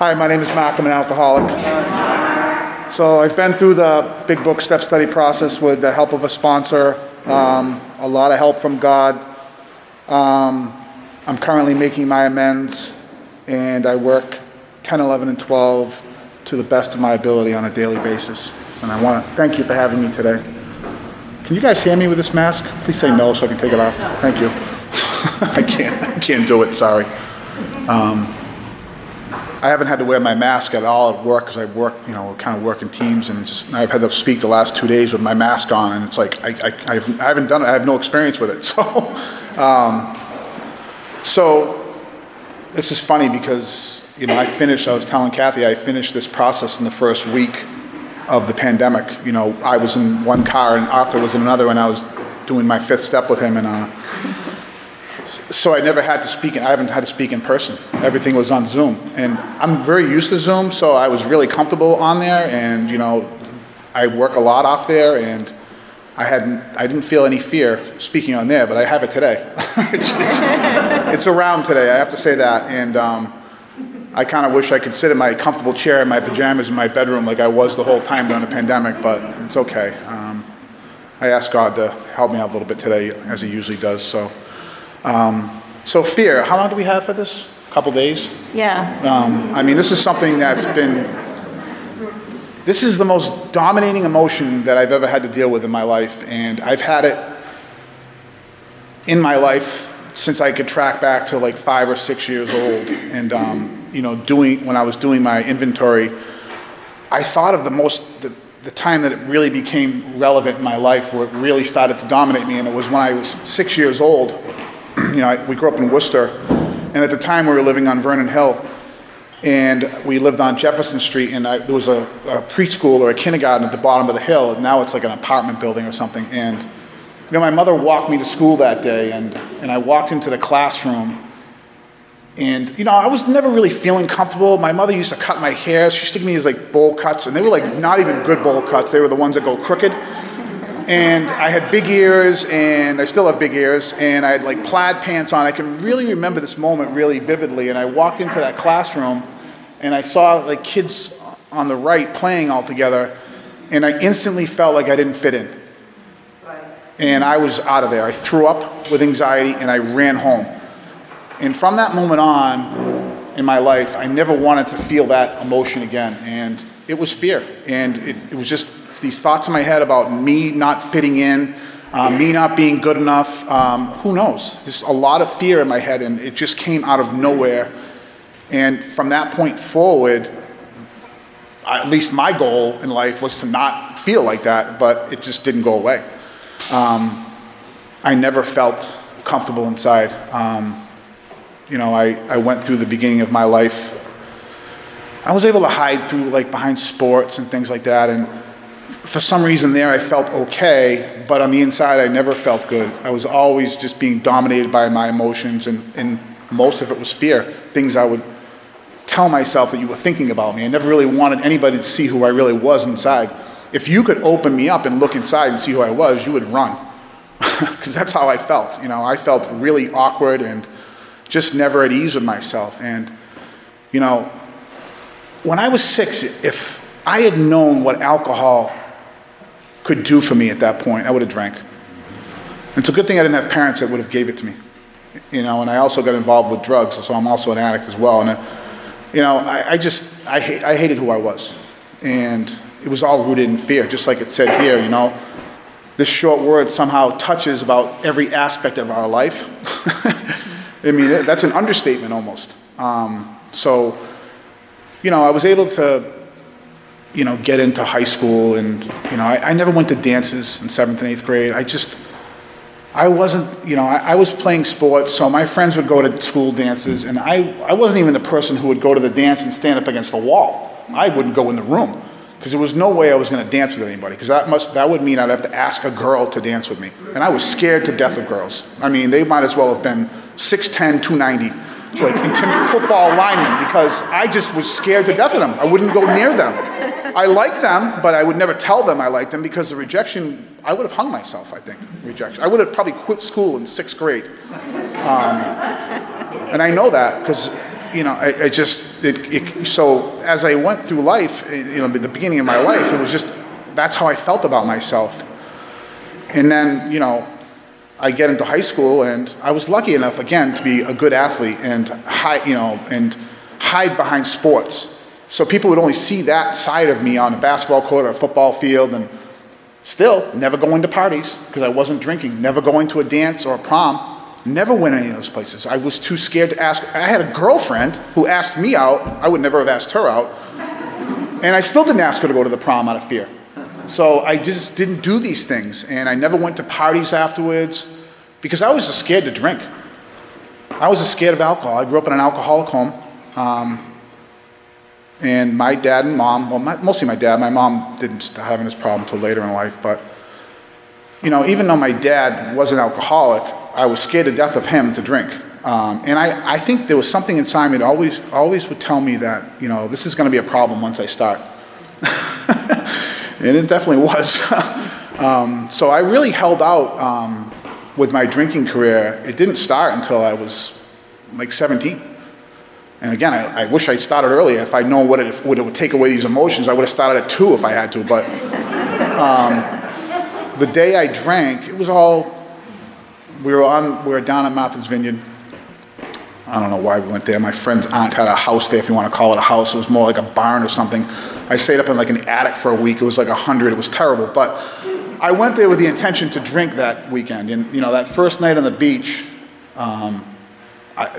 Hi, my name is Mark. I'm an alcoholic. So I've been through the Big Book Step Study process with the help of a sponsor, a lot of help from God. I'm currently making my amends, and I work 10, 11, and 12 to the best of my ability on a daily basis. And I want to thank you for having me today. Can you guys hear me with this mask? Please say no so I can take it off. Thank you. I can't do it, sorry. I haven't had to wear my mask at all at work because I work, kind of work in teams, and I've had to speak the last 2 days with my mask on, and it's like I haven't done it. I have no experience with it. So this is funny because I was telling Kathy I finished this process in the first week of the pandemic. I was in one car and Arthur was in another, and I was doing my fifth step with him, and so I never had to speak. I haven't had to speak in person. Everything was on Zoom, and I'm very used to Zoom, so I was really comfortable on there. And I work a lot off there, and I didn't feel any fear speaking on there, but I have it today. it's around today. I have to say that, and I kind of wish I could sit in my comfortable chair in my pajamas in my bedroom like I was the whole time during the pandemic, but it's okay. I asked God to help me out a little bit today, as He usually does. So fear, how long do we have for this? A couple days? Yeah. This is something this is the most dominating emotion that I've ever had to deal with in my life, and I've had it in my life since I could track back to like 5 or 6 years old. And, when I was doing my inventory, I thought of the time that it really became relevant in my life, where it really started to dominate me, and it was when I was 6 years old. We grew up in Worcester, and at the time we were living on Vernon Hill, and we lived on Jefferson Street, and there was a preschool or a kindergarten at the bottom of the hill, and now it's like an apartment building or something. And my mother walked me to school that day, and I walked into the classroom, and I was never really feeling comfortable. My mother used to cut my hair. She used to give me these like bowl cuts, and they were like not even good bowl cuts. They were the ones that go crooked. And I had big ears, and I still have big ears, and I had like plaid pants on. I can really remember this moment really vividly. And I walked into that classroom, and I saw like kids on the right playing all together, and I instantly felt like I didn't fit in. And I was out of there. I threw up with anxiety, and I ran home. And from that moment on in my life, I never wanted to feel that emotion again. And it was fear. And it was just these thoughts in my head about me not fitting in, me not being good enough. Who knows? There's a lot of fear in my head, and it just came out of nowhere. And from that point forward, at least my goal in life was to not feel like that, but it just didn't go away. I never felt comfortable inside. I went through the beginning of my life. I was able to hide through behind sports and things like that, and for some reason there I felt okay, but on the inside I never felt good. I was always just being dominated by my emotions, and most of it was fear, things I would tell myself that you were thinking about me. I never really wanted anybody to see who I really was inside. If you could open me up and look inside and see who I was, you would run, because that's how I felt. I felt really awkward and just never at ease with myself. And when I was 6, if I had known what alcohol could do for me at that point, I would have drank. And it's a good thing I didn't have parents that would have gave it to me. And I also got involved with drugs, so I'm also an addict as well. And I hated who I was, and it was all rooted in fear, just like it said here. This short word somehow touches about every aspect of our life. That's an understatement almost. I was able to, get into high school, and, I never went to dances in 7th and 8th grade. I wasn't, I was playing sports, so my friends would go to school dances, and I wasn't even the person who would go to the dance and stand up against the wall. I wouldn't go in the room, because there was no way I was going to dance with anybody, because that would mean I'd have to ask a girl to dance with me. And I was scared to death of girls. They might as well have been 6'10", 290, football linemen, because I just was scared to death of them. I wouldn't go near them. I liked them, but I would never tell them I liked them, because the rejection, I would have hung myself, I think, rejection. I would have probably quit school in 6th grade. And I know that, because So as I went through life, the beginning of my life, it was just, that's how I felt about myself. And then, I get into high school, and I was lucky enough, again, to be a good athlete and hide behind sports. So people would only see that side of me on a basketball court or a football field, and still never going to parties because I wasn't drinking, never going to a dance or a prom, never went any of those places. I was too scared to ask. I had a girlfriend who asked me out. I would never have asked her out. And I still didn't ask her to go to the prom out of fear. So I just didn't do these things. And I never went to parties afterwards because I was just scared to drink. I was just scared of alcohol. I grew up in an alcoholic home. And my dad and mom, mostly my dad, my mom didn't start having this problem until later in life, but, even though my dad was an alcoholic, I was scared to death of him to drink. And I think there was something inside me that always would tell me that, this is going to be a problem once I start. And it definitely was. So I really held out with my drinking career. It didn't start until I was like 17. And again, I wish I'd started earlier. If I'd known what it would take away these emotions, I would have started at 2 if I had to. But the day I drank, it was all, we were down at Martha's Vineyard. I don't know why we went there. My friend's aunt had a house there, if you want to call it a house. It was more like a barn or something. I stayed up in like an attic for a week. It was like 100. It was terrible. But I went there with the intention to drink that weekend. And, that first night on the beach, I'll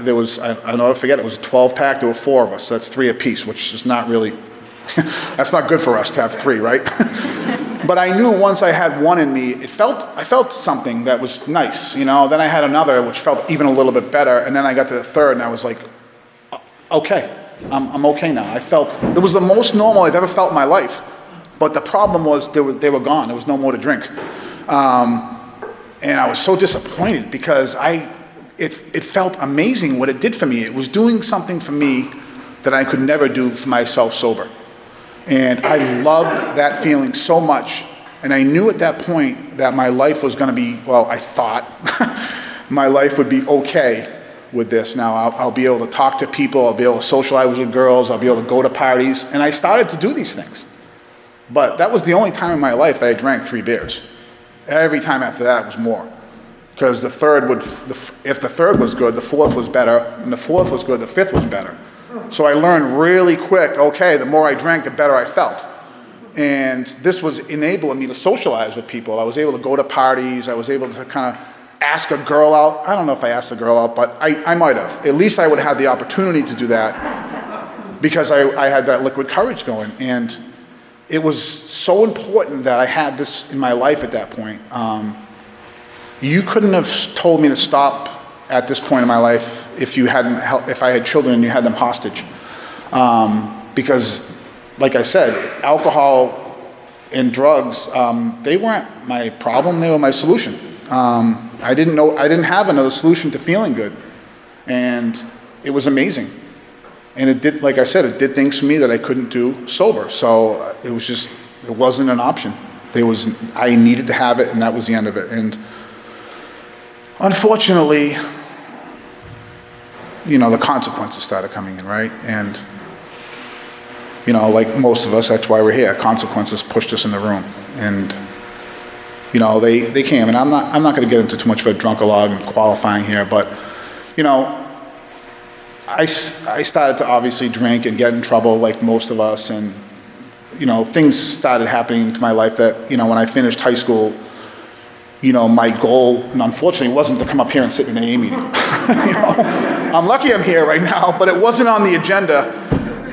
never forget, it was a 12-pack. There were 4 of us. So that's 3 apiece, which is not really, that's not good for us to have 3, right? But I knew once I had one in me, I felt something that was nice, Then I had another, which felt even a little bit better. And then I got to the third, and I was like, okay, I'm okay now. I felt, it was the most normal I've ever felt in my life. But the problem was they were gone. There was no more to drink. And I was so disappointed because it felt amazing what it did for me. It was doing something for me that I could never do for myself sober. And I loved that feeling so much. And I knew at that point that my life was going to be, I thought my life would be okay with this. Now I'll be able to talk to people. I'll be able to socialize with girls. I'll be able to go to parties. And I started to do these things. But that was the only time in my life I drank 3 beers. Every time after that was more. Because if the third was good, the fourth was better, and the fourth was good, the fifth was better. So I learned really quick, okay, the more I drank, the better I felt. And this was enabling me to socialize with people. I was able to go to parties. I was able to kind of ask a girl out. I don't know if I asked a girl out, but I might have. At least I would have had the opportunity to do that because I had that liquid courage going. And it was so important that I had this in my life at that point. You couldn't have told me to stop at this point in my life if I had children and you had them hostage. Because, like I said, alcohol and drugs, they weren't my problem, they were my solution. I didn't have another solution to feeling good. And it was amazing. And it did, like I said, it did things for me that I couldn't do sober. So it wasn't an option. I needed to have it, and that was the end of it. And unfortunately, the consequences started coming in, right? And, like most of us, that's why we're here. Consequences pushed us in the room. And, they came. And I'm not going to get into too much of a drunk-a-log and qualifying here, but, I started to obviously drink and get in trouble like most of us. And, things started happening to my life that, when I finished high school, my goal, unfortunately, wasn't to come up here and sit in an AA meeting. I'm lucky I'm here right now, but it wasn't on the agenda.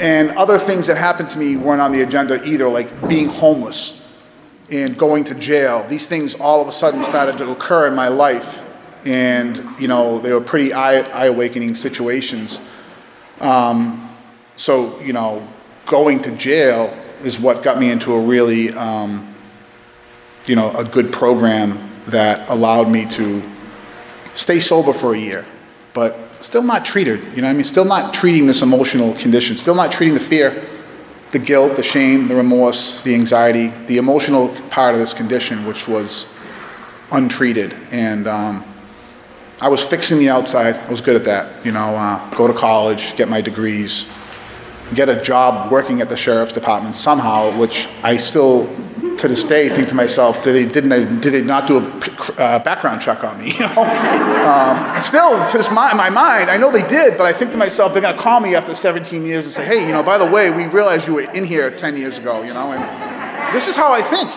And other things that happened to me weren't on the agenda either, like being homeless and going to jail. These things all of a sudden started to occur in my life. And, they were pretty eye-awakening situations. So, going to jail is what got me into a really, a good program that allowed me to stay sober for a year, but still not treated, still not treating this emotional condition, still not treating the fear, the guilt, the shame, the remorse, the anxiety, the emotional part of this condition, which was untreated. And I was fixing the outside. I was good at that. Go to college, get my degrees, get a job working at the sheriff's department somehow, which I still, to this day, think to myself, did they not do a background check on me? Still, to my mind, I know they did, but I think to myself, they're going to call me after 17 years and say, hey, by the way, we realized you were in here 10 years ago, and this is how I think.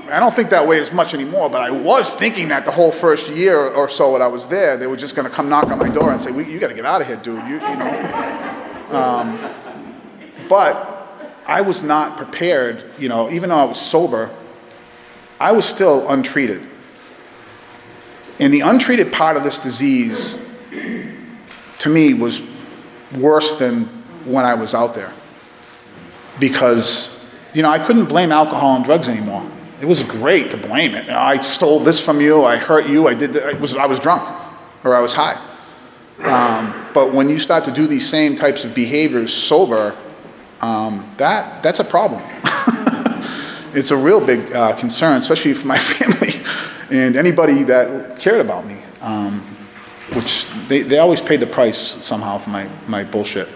I don't think that way as much anymore, but I was thinking that the whole first year or so that I was there, they were just going to come knock on my door and say, you got to get out of here, dude, But I was not prepared, even though I was sober, I was still untreated. And the untreated part of this disease, to me, was worse than when I was out there. Because, I couldn't blame alcohol and drugs anymore. It was great to blame it. I stole this from you, I hurt you, I was drunk, or I was high. But when you start to do these same types of behaviors sober, that's a problem. It's a real big concern, especially for my family and anybody that cared about me, which they always paid the price somehow for my bullshit.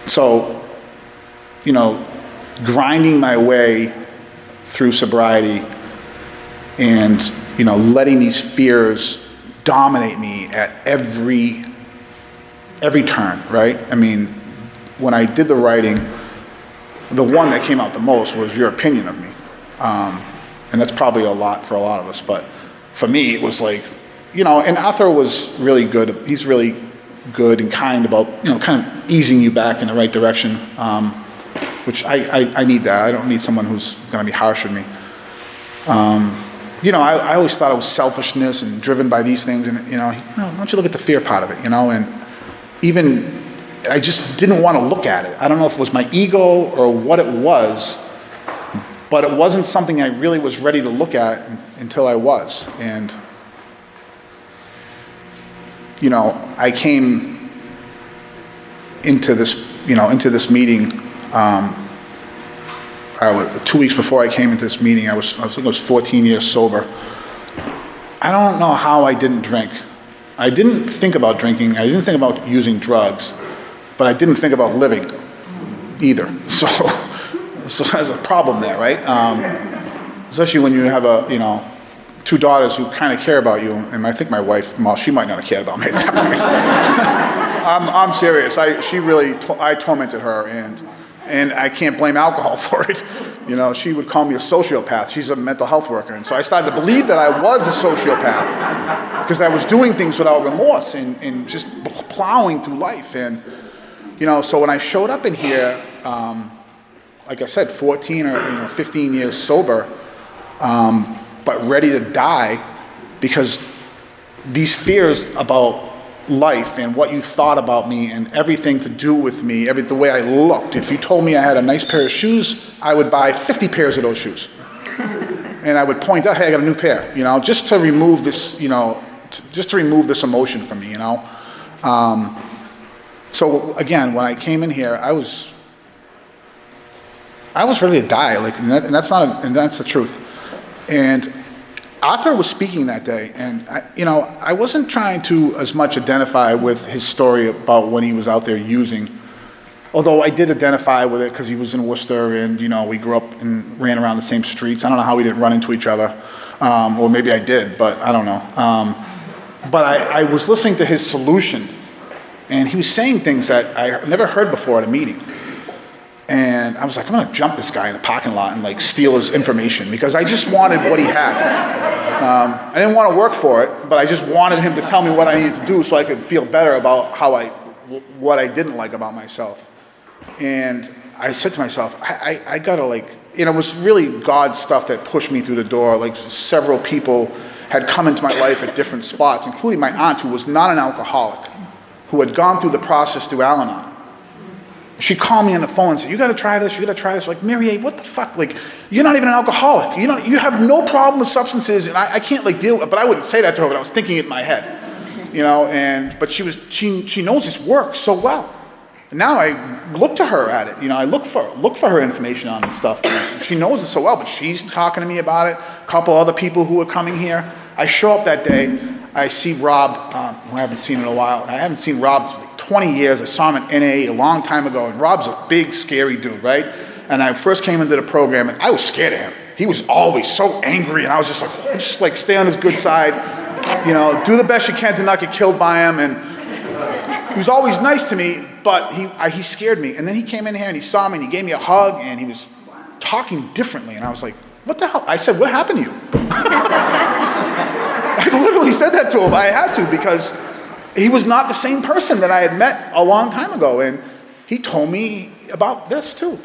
So, grinding my way through sobriety and, letting these fears dominate me at every turn, right? I mean, when I did the writing, the one that came out the most was your opinion of me. And that's probably a lot for a lot of us, but for me, it was like, and Arthur was really good. He's really good and kind about, kind of easing you back in the right direction, which I need that. I don't need someone who's going to be harsh with me. I always thought it was selfishness and driven by these things, and don't you look at the fear part of it, and even I just didn't want to look at it. I don't know if it was my ego or what it was, but it wasn't something I really was ready to look at until I was. And I came into this meeting. 2 weeks before I came into this meeting, I think I was 14 years sober. I don't know how I didn't drink. I didn't think about drinking. I didn't think about using drugs, but I didn't think about living either. So there's a problem there, right? Especially when you have two daughters who kind of care about you, and I think my wife, well, she might not have cared about me at that point. I'm serious. I tormented her, and I can't blame alcohol for it. She would call me a sociopath. She's a mental health worker. And so I started to believe that I was a sociopath because I was doing things without remorse and just plowing through life. And, so when I showed up in here, like I said, 14 or 15 years sober, but ready to die because these fears about life and what you thought about me and everything to do with me, the way I looked. If you told me I had a nice pair of shoes, I would buy 50 pairs of those shoes. And I would point out, hey, I got a new pair, just to remove this, just to remove this emotion from me, So again, when I came in here, I was ready to die, and that's the truth. And Arthur was speaking that day, and I wasn't trying to as much identify with his story about when he was out there using, although I did identify with it because he was in Worcester, and we grew up and ran around the same streets. I don't know how we didn't run into each other, or maybe I did, but I don't know. But I was listening to his solution, and he was saying things that I never heard before at a meeting. And I was like, I'm going to jump this guy in the parking lot and steal his information because I just wanted what he had. I didn't want to work for it, but I just wanted him to tell me what I needed to do so I could feel better about what I didn't like about myself. And I said to myself, I got to it was really God's stuff that pushed me through the door. Several people had come into my life at different spots, including my aunt who was not an alcoholic, who had gone through the process through Al-Anon. She called me on the phone and said, you got to try this, you got to try this. Mary A, what the fuck? You're not even an alcoholic. You have no problem with substances, and I can't deal with it. But I wouldn't say that to her, but I was thinking it in my head. But she knows this works so well. And now I look to her at it. I look for her information on this stuff. She knows it so well, but she's talking to me about it. A couple other people who are coming here. I show up that day, I see Rob, who I haven't seen in a while. I haven't seen Rob for like 20 years. I saw him at NA a long time ago, and Rob's a big, scary dude, right? And I first came into the program, and I was scared of him. He was always so angry, and I was just like, oh, just like stay on his good side, do the best you can to not get killed by him. And he was always nice to me, but he scared me. And then he came in here and he saw me and he gave me a hug and he was talking differently. And I was like, what the hell? I said, what happened to you? I literally said that to him. I had to, because he was not the same person that I had met a long time ago. And he told me about this too.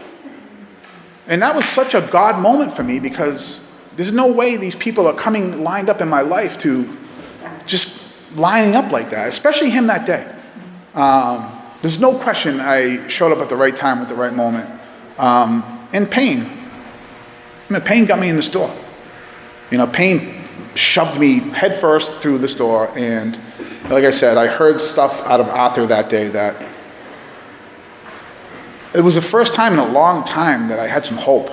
And that was such a God moment for me, because there's no way these people are coming lined up in my life to just lining up like that, especially him that day. There's no question I showed up at the right time at the right moment. And pain. Pain got me in this door. Pain shoved me headfirst through this door. And like I said, I heard stuff out of Arthur that day that it was the first time in a long time that I had some hope.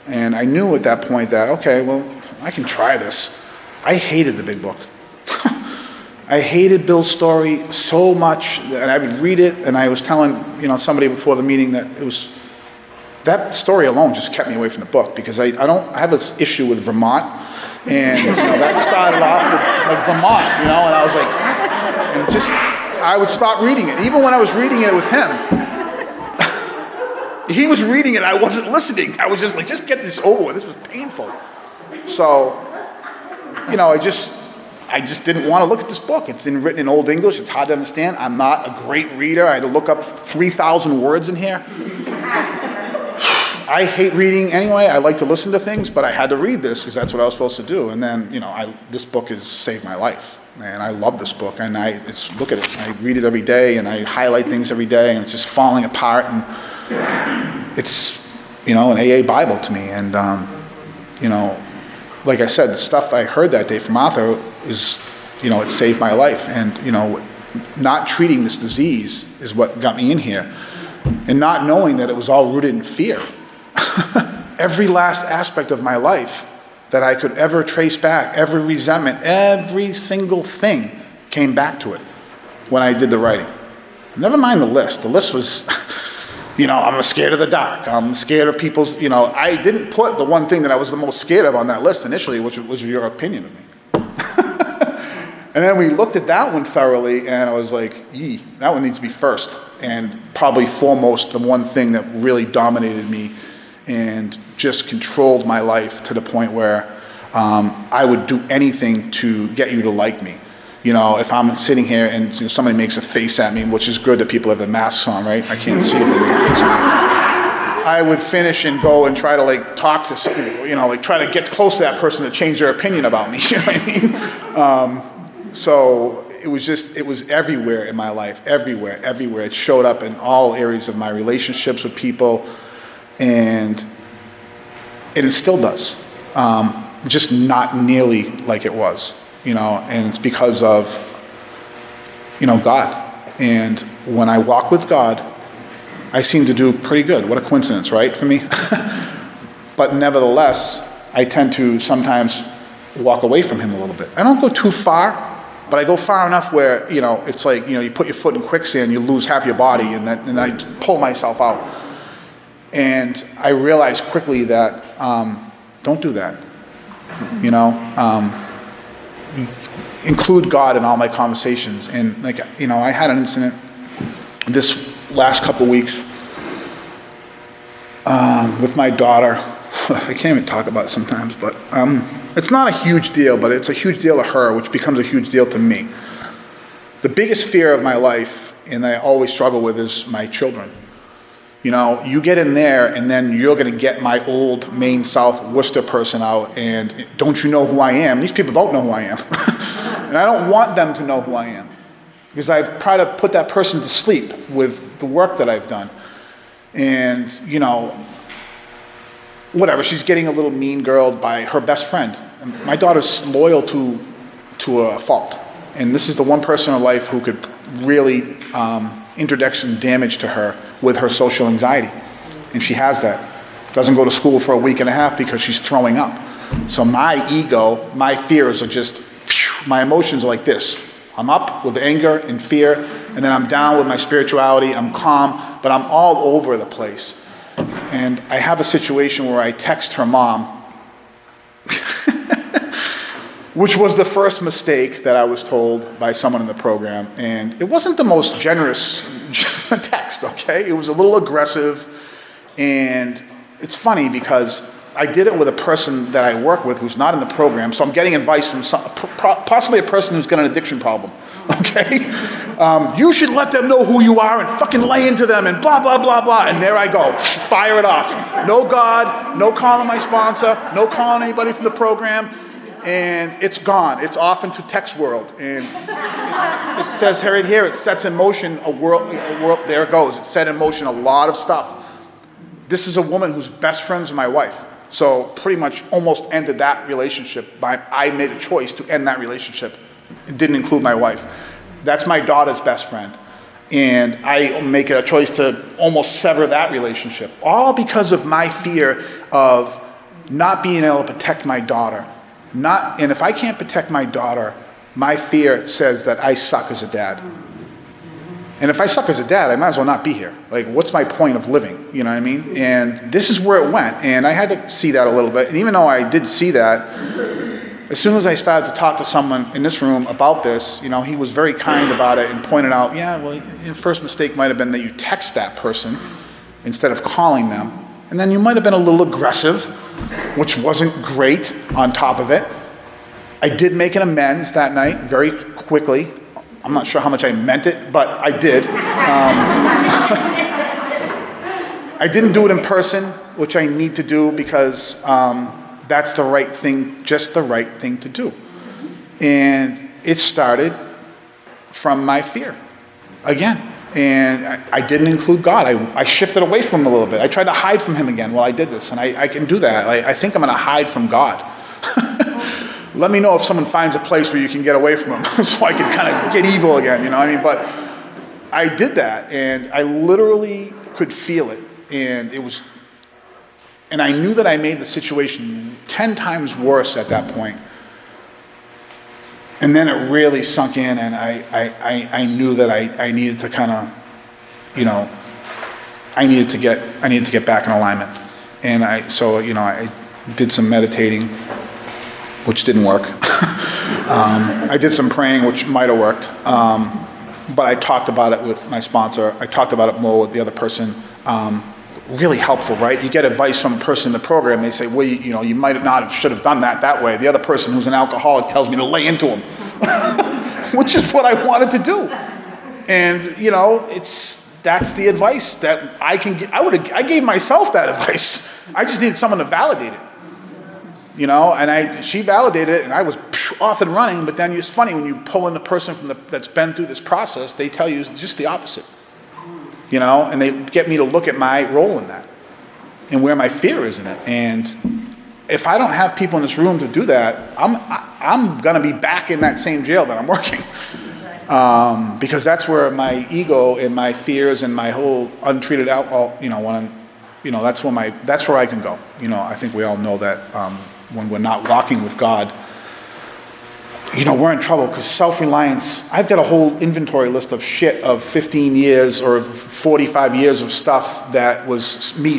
And I knew at that point that, okay, well, I can try this. I hated the big book. I hated Bill's story so much that I would read it, and I was telling somebody before the meeting that that story alone just kept me away from the book, because I have this issue with Vermont, and that started off with like Vermont, and I was like, and I would stop reading it. Even when I was reading it with him, he was reading it, I wasn't listening. I was just like, just get this over with. This was painful. So, I just didn't want to look at this book. It's written in Old English. It's hard to understand. I'm not a great reader. I had to look up 3,000 words in here. I hate reading anyway. I like to listen to things, but I had to read this because that's what I was supposed to do. And then, this book has saved my life. And I love this book. And look at it. I read it every day, and I highlight things every day, and it's just falling apart. And it's, an AA Bible to me. And, like I said, the stuff I heard that day from Arthur is, it saved my life. And, not treating this disease is what got me in here. And not knowing that it was all rooted in fear. Every last aspect of my life that I could ever trace back, every resentment, every single thing came back to it when I did the writing. Never mind the list. The list was, I'm scared of the dark. I'm scared of people's, I didn't put the one thing that I was the most scared of on that list initially, which was your opinion of me. And then we looked at that one thoroughly, and I was like, that one needs to be first. And probably foremost, the one thing that really dominated me and just controlled my life to the point where I would do anything to get you to like me. If I'm sitting here and somebody makes a face at me, which is good that people have their masks on, right? I can't see if they make a face at me. I would finish and go and try to talk to somebody, try to get close to that person to change their opinion about me. You know what I mean? So it was everywhere in my life, everywhere. It showed up in all areas of my relationships with people, and it still does. Just not nearly like it was, and it's because of, God. And when I walk with God, I seem to do pretty good. What a coincidence, right, for me? But nevertheless, I tend to sometimes walk away from him a little bit. I don't go too far, but I go far enough where, it's like, you put your foot in quicksand, you lose half your body, and I pull myself out. And I realized quickly that don't do that. Include God in all my conversations. And I had an incident this last couple weeks with my daughter. I can't even talk about it sometimes, but it's not a huge deal, but it's a huge deal to her, which becomes a huge deal to me. The biggest fear of my life, and I always struggle with, is my children. You get in there, and then you're going to get my old Maine South Worcester person out, and don't you know who I am? These people don't know who I am. And I don't want them to know who I am, because I've tried to put that person to sleep with the work that I've done. And, whatever, she's getting a little mean girled by her best friend. And my daughter's loyal to a fault. And this is the one person in her life who could really interject some damage to her with her social anxiety. And she has that. Doesn't go to school for a week and a half because she's throwing up. So my ego, my fears are just my emotions are like this. I'm up with anger and fear, and then I'm down with my spirituality. I'm calm, but I'm all over the place. And I have a situation where I text her mom, which was the first mistake that I was told by someone in the program. And it wasn't the most generous text, okay? It was a little aggressive. And it's funny because I did it with a person that I work with who's not in the program, so I'm getting advice from possibly a person who's got an addiction problem, okay? You should let them know who you are and fucking lay into them and blah, blah, blah, blah. And there I go, fire it off. No God, no calling my sponsor, no calling anybody from the program. And it's gone. It's off into text world. And it says right here, it sets in motion a world, there it goes. It set in motion a lot of stuff. This is a woman who's best friends with my wife. So pretty much almost ended that relationship. I made a choice to end that relationship. It didn't include my wife. That's my daughter's best friend. And I make a choice to almost sever that relationship. All because of my fear of not being able to protect my daughter. And if I can't protect my daughter, my fear says that I suck as a dad. And if I suck as a dad, I might as well not be here. Like, what's my point of living? You know what I mean? And this is where it went. And I had to see that a little bit. And even though I did see that, as soon as I started to talk to someone in this room about this, he was very kind about it and pointed out, yeah, well, your first mistake might have been that you text that person instead of calling them. And then you might have been a little aggressive, which wasn't great on top of it. I did make an amends that night very quickly. I'm not sure how much I meant it, but I did. I didn't do it in person, which I need to do because that's the right thing, just the right thing to do. And it started from my fear, again. And I didn't include God. I shifted away from him a little bit. I tried to hide from him again while I did this, and I can do that. I think I'm going to hide from God. Let me know if someone finds a place where you can get away from him so I can kind of get evil again, But I did that, and I literally could feel it. And I knew that I made the situation 10 times worse at that point. And then it really sunk in, and I knew that I needed to kind of, I needed to get back in alignment. And I did some meditating, which didn't work. I did some praying, which might have worked. But I talked about it with my sponsor. I talked about it more with the other person. Really helpful, right? You get advice from a person in the program. They say, well, you might not should have done that way. The other person who's an alcoholic tells me to lay into him, which is what I wanted to do. And, that's the advice that I can get. I gave myself that advice. I just needed someone to validate it. And she validated it, and I was off and running. But then it's funny when you pull in the person that's been through this process, they tell you just the opposite. And they get me to look at my role in that and where my fear is in it. And if I don't have people in this room to do that, I'm going to be back in that same jail that I'm working. Because that's where my ego and my fears and my whole untreated alcohol, that's where I can go. I think we all know that when we're not walking with God, we're in trouble because self-reliance, I've got a whole inventory list of shit of 15 years or 45 years of stuff that was me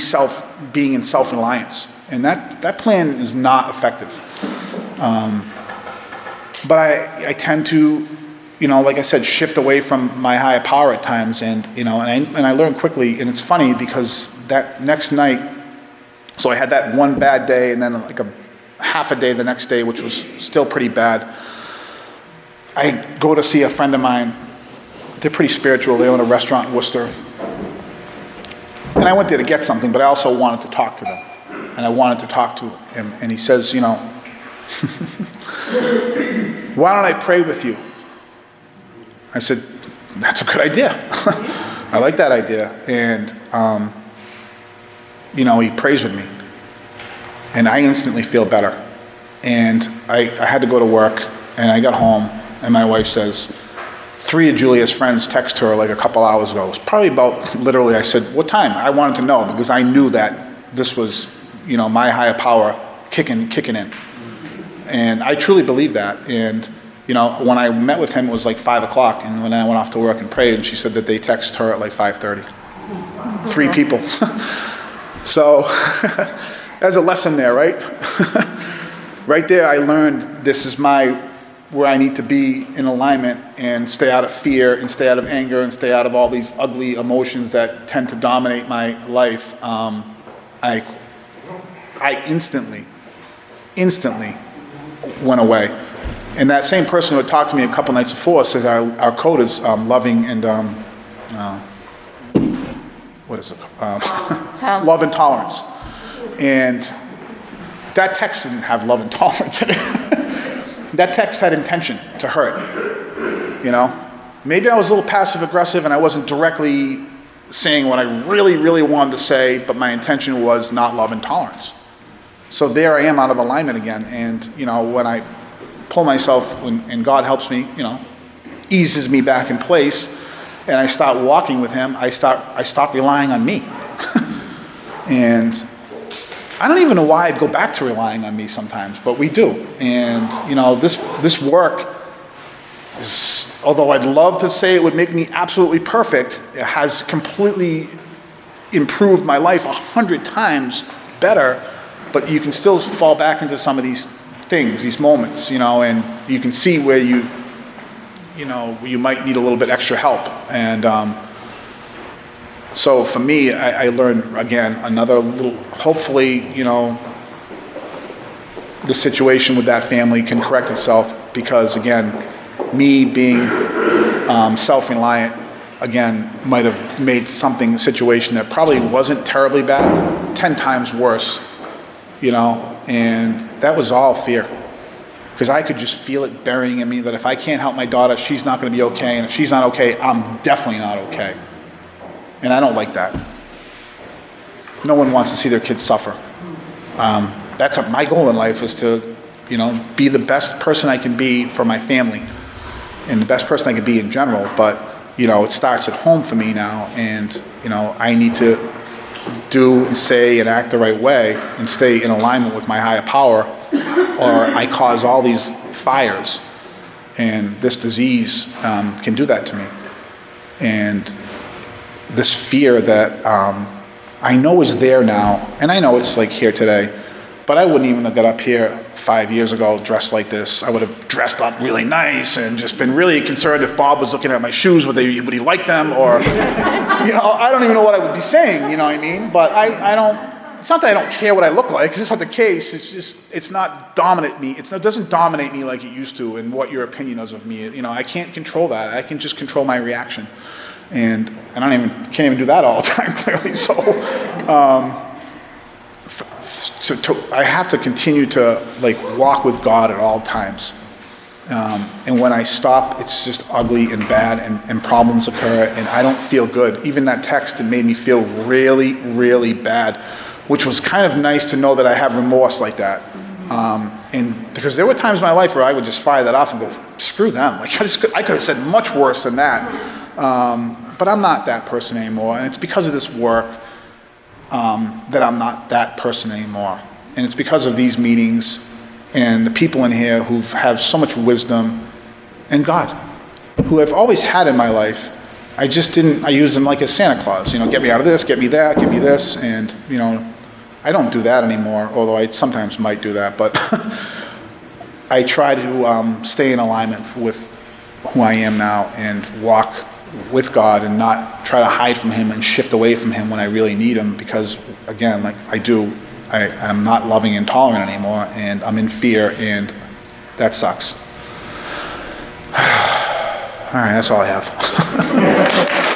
being in self-reliance. And that plan is not effective. But I tend to, like I said, shift away from my higher power at times. And I learned quickly, and it's funny because that next night, so I had that one bad day and then like a half a day the next day, which was still pretty bad. I go to see a friend of mine. They're pretty spiritual. They own a restaurant in Worcester. And I went there to get something, but I also wanted to talk to them. And I wanted to talk to him. And he says, why don't I pray with you? I said, that's a good idea. I like that idea. And, he prays with me. And I instantly feel better. And I had to go to work, and I got home. And my wife says, 3 of Julia's friends text her like a couple hours ago. It was probably about, literally, I said, what time? I wanted to know because I knew that this was, my higher power kicking in. And I truly believe that. And when I met with him, it was like 5 o'clock, and when I went off to work and prayed, and she said that they texted her at like 5:30. 3 people. So there's a lesson there, right? Right there, I learned this is where I need to be in alignment and stay out of fear and stay out of anger and stay out of all these ugly emotions that tend to dominate my life. I instantly went away. And that same person who had talked to me a couple nights before says our code is loving and what is it? Love and tolerance. And that text didn't have love and tolerance in it. That text had intention to hurt. Maybe I was a little passive aggressive and I wasn't directly saying what I really, really wanted to say, but my intention was not love and tolerance. So there I am out of alignment again. And, when I pull myself, and God helps me, eases me back in place, and I start walking with him, I stop relying on me. And I don't even know why I'd go back to relying on me sometimes, but we do. And, this work is, although I'd love to say it would make me absolutely perfect, it has completely improved my life 100 times better, but you can still fall back into some of these things, these moments, and you can see where you might need a little bit extra help. And so for me, I learned, again, another little, hopefully, the situation with that family can correct itself, because, again, me being self-reliant, again, might have made a situation that probably wasn't terribly bad, 10 times worse, and that was all fear. Because I could just feel it burying in me that if I can't help my daughter, she's not going to be okay, and if she's not okay, I'm definitely not okay. And I don't like that. No one wants to see their kids suffer. That's my goal in life, is to, be the best person I can be for my family, and the best person I can be in general. But, it starts at home for me now, and, I need to do and say and act the right way and stay in alignment with my higher power, or I cause all these fires. And this disease can do that to me. And this fear that I know is there now, and I know it's like here today, but I wouldn't even have got up here 5 years ago dressed like this. I would have dressed up really nice and just been really concerned if Bob was looking at my shoes, would he like them? Or, I don't even know what I would be saying, you know what I mean? But I don't, it's not that I don't care what I look like, because it's not the case. It's just, it's not dominate me. It doesn't dominate me like it used to, and what your opinion is of me. I can't control that. I can just control my reaction. And I can't even do that all the time, clearly. So, I have to continue to walk with God at all times. And when I stop, it's just ugly and bad, and problems occur, and I don't feel good. Even that text, it made me feel really, really bad, which was kind of nice to know that I have remorse like that. And because there were times in my life where I would just fire that off and go, screw them. I could have said much worse than that. But I'm not that person anymore, and it's because of this work that I'm not that person anymore. And it's because of these meetings and the people in here who have so much wisdom, and God, who I've always had in my life. I used them like a Santa Claus, get me out of this, get me that, get me this, and, I don't do that anymore, although I sometimes might do that, but I try to stay in alignment with who I am now and walk with God, and not try to hide from him and shift away from him when I really need him, because, again, like I'm not loving and tolerant anymore, and I'm in fear, and that sucks. All right, that's all I have.